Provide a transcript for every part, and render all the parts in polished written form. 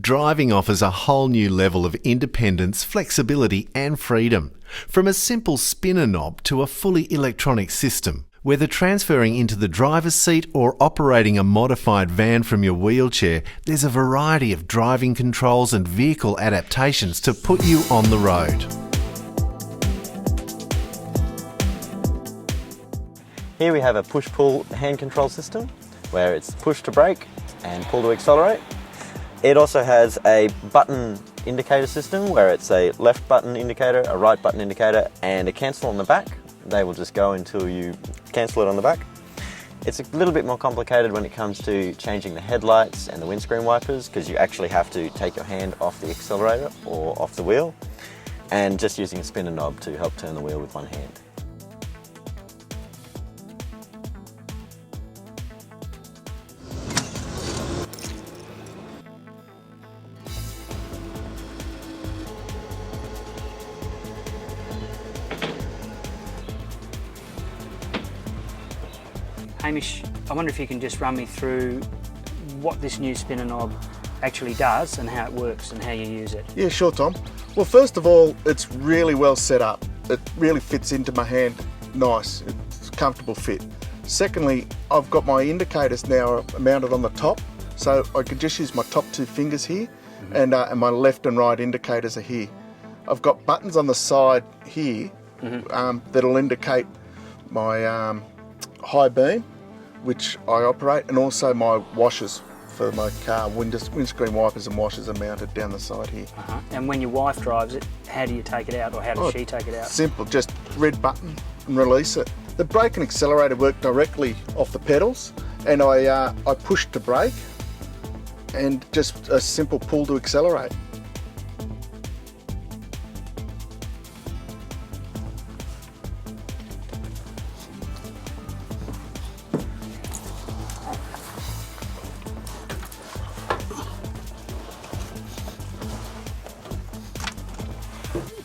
Driving offers a whole new level of independence, flexibility and freedom. From a simple spinner knob to a fully electronic system. Whether transferring into the driver's seat or operating a modified van from your wheelchair, there's a variety of driving controls and vehicle adaptations to put you on the road. Here we have a push-pull hand control system where it's push to brake and pull to accelerate. It also has a button indicator system where it's a left button indicator, a right button indicator and a cancel on the back. They will just go until you cancel it on the back. It's a little bit more complicated when it comes to changing the headlights and the windscreen wipers because you actually have to take your hand off the accelerator or off the wheel and just using a spinner knob to help turn the wheel with one hand. Hamish, I wonder if you can just run me through what this new spinner knob actually does and how it works and how you use it. Yeah, sure, Tom. Well, first of all, it's really well set up. It really fits into my hand nice. It's a comfortable fit. Secondly, I've got my indicators now mounted on the top, so I can just use my top two fingers here, and my left and right indicators are here. I've got buttons on the side here that'll indicate my high beam, which I operate, and also my washers for my car. Windscreen wipers and washers are mounted down the side here. And when your wife drives it, how do you take it out, or how does she take it out? Simple, just red button and release it. The brake and accelerator work directly off the pedals, and I push to brake and just a simple pull to accelerate.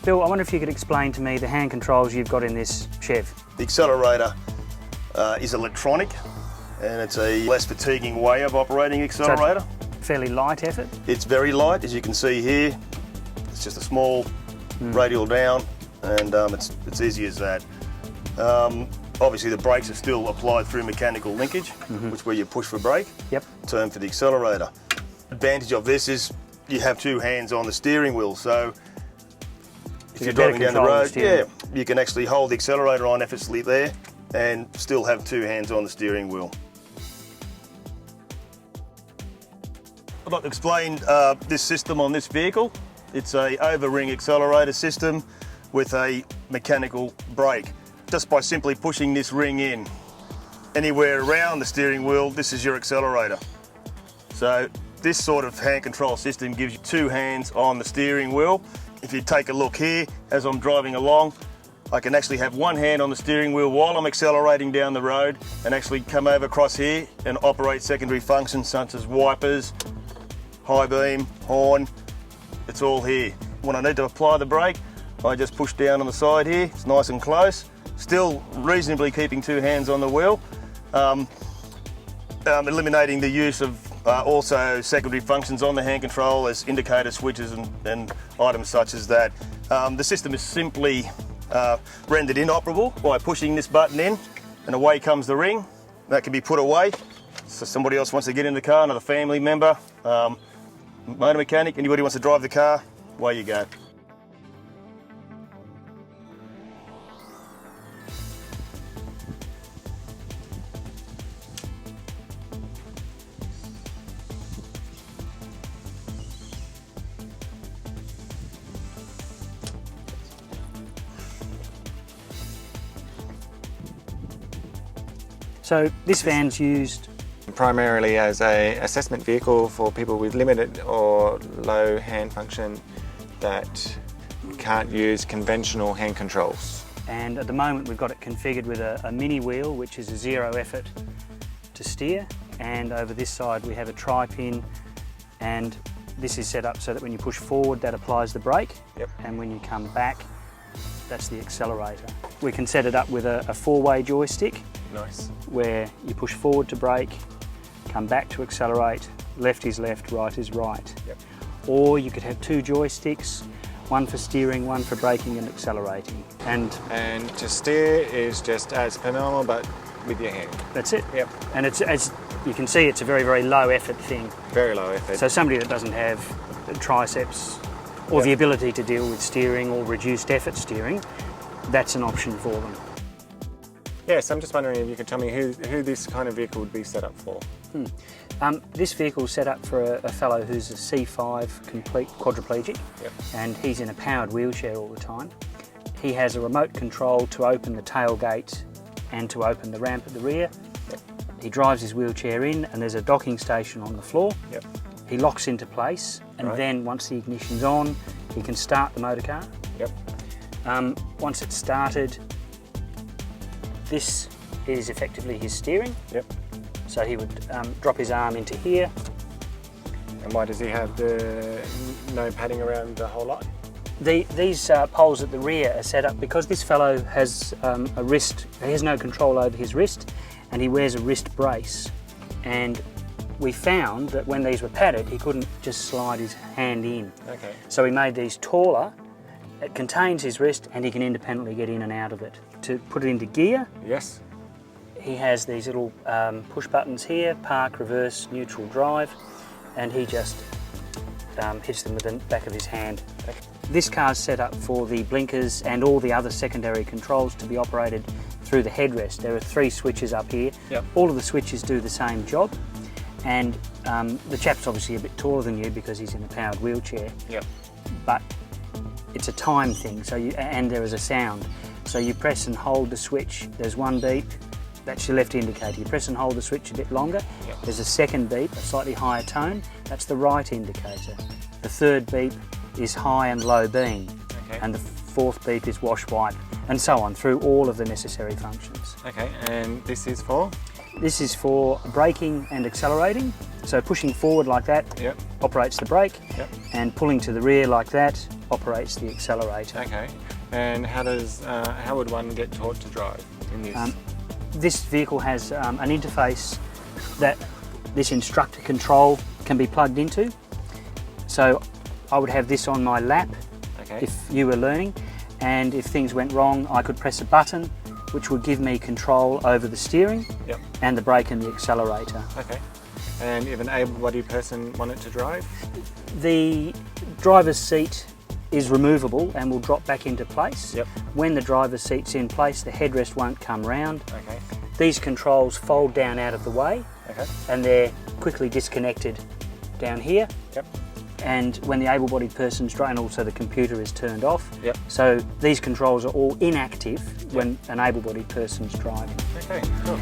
Bill, I wonder if you could explain to me the hand controls you've got in this Chev. The accelerator is electronic and it's a less fatiguing way of operating the accelerator. So fairly light effort? It's very light, as you can see here. It's just a small radial down and it's easy as that. Obviously the brakes are still applied through mechanical linkage, which where you push for brake, turn for the accelerator. Advantage of this is you have two hands on the steering wheel, so if you're driving down the road, you can actually hold the accelerator on effortlessly there and still have two hands on the steering wheel. I'd like to explain this system on this vehicle. It's a over-ring accelerator system with a mechanical brake. Just by simply pushing this ring in anywhere around the steering wheel, this is your accelerator. So this sort of hand control system gives you two hands on the steering wheel. If you take a look here, as I'm driving along, I can actually have one hand on the steering wheel while I'm accelerating down the road and actually come over across here and operate secondary functions such as wipers, high beam, horn, it's all here. When I need to apply the brake, I just push down on the side here, it's nice and close, still reasonably keeping two hands on the wheel, eliminating the use of also secondary functions on the hand control as indicator switches and items such as that. The system is simply rendered inoperable by pushing this button in and away comes the ring. That can be put away. So somebody else wants to get in the car, another family member, motor mechanic, anybody wants to drive the car, away you go. So this van's used primarily as an assessment vehicle for people with limited or low hand function that can't use conventional hand controls. And at the moment we've got it configured with a mini wheel, which is a zero effort to steer, and over this side we have a tri-pin, and this is set up so that when you push forward that applies the brake, and when you come back that's the accelerator. We can set it up with a four-way joystick. Nice. Where you push forward to brake, come back to accelerate, left is left, right is right. or you could have 2 joysticks, one for steering, one for braking and accelerating. And to steer is just as per normal, but with your hand. that's it. Yep. And it's, as you can see, it's a very, very low effort thing. Very low effort. So somebody that doesn't have triceps or the ability to deal with steering or reduced effort steering, that's an option for them. Yes, I'm just wondering if you could tell me who this kind of vehicle would be set up for. This vehicle is set up for a fellow who's a C5 complete quadriplegic, and he's in a powered wheelchair all the time. He has a remote control to open the tailgate and to open the ramp at the rear. He drives his wheelchair in, and there's a docking station on the floor. He locks into place, and then once the ignition's on, he can start the motor car. Once it's started, this is effectively his steering. So he would drop his arm into here. And why does he have the no padding around the whole lot? These poles at the rear are set up because this fellow has a wrist, he has no control over his wrist, and he wears a wrist brace. And we found that when these were padded, he couldn't just slide his hand in. So we made these taller. It contains his wrist, and he can independently get in and out of it. To put it into gear, he has these little push buttons here: park, reverse, neutral, drive, and he just hits them with the back of his hand. This car's set up for the blinkers and all the other secondary controls to be operated through the headrest. There are 3 switches up here. All of the switches do the same job, and the chap's obviously a bit taller than you because he's in a powered wheelchair. But it's a time thing, so and there is a sound. So you press and hold the switch. There's 1 beep. That's your left indicator. You press and hold the switch a bit longer. There's a 2nd beep, a slightly higher tone. That's the right indicator. The 3rd beep is high and low beam. And the 4th beep is wash wipe, and so on through all of the necessary functions. And this is for? This is for braking and accelerating. So pushing forward like that operates the brake, and pulling to the rear like that operates the accelerator. And how would one get taught to drive in this? This vehicle has an interface that this instructor control can be plugged into. So I would have this on my lap if you were learning, and if things went wrong, I could press a button which would give me control over the steering and the brake and the accelerator. And if an able-bodied person wanted to drive? The driver's seat is removable and will drop back into place. When the driver's seat's in place, the headrest won't come round. These controls fold down out of the way, and they're quickly disconnected down here. And when the able-bodied person's driving, and also the computer is turned off. So these controls are all inactive when an able-bodied person's driving. Cool.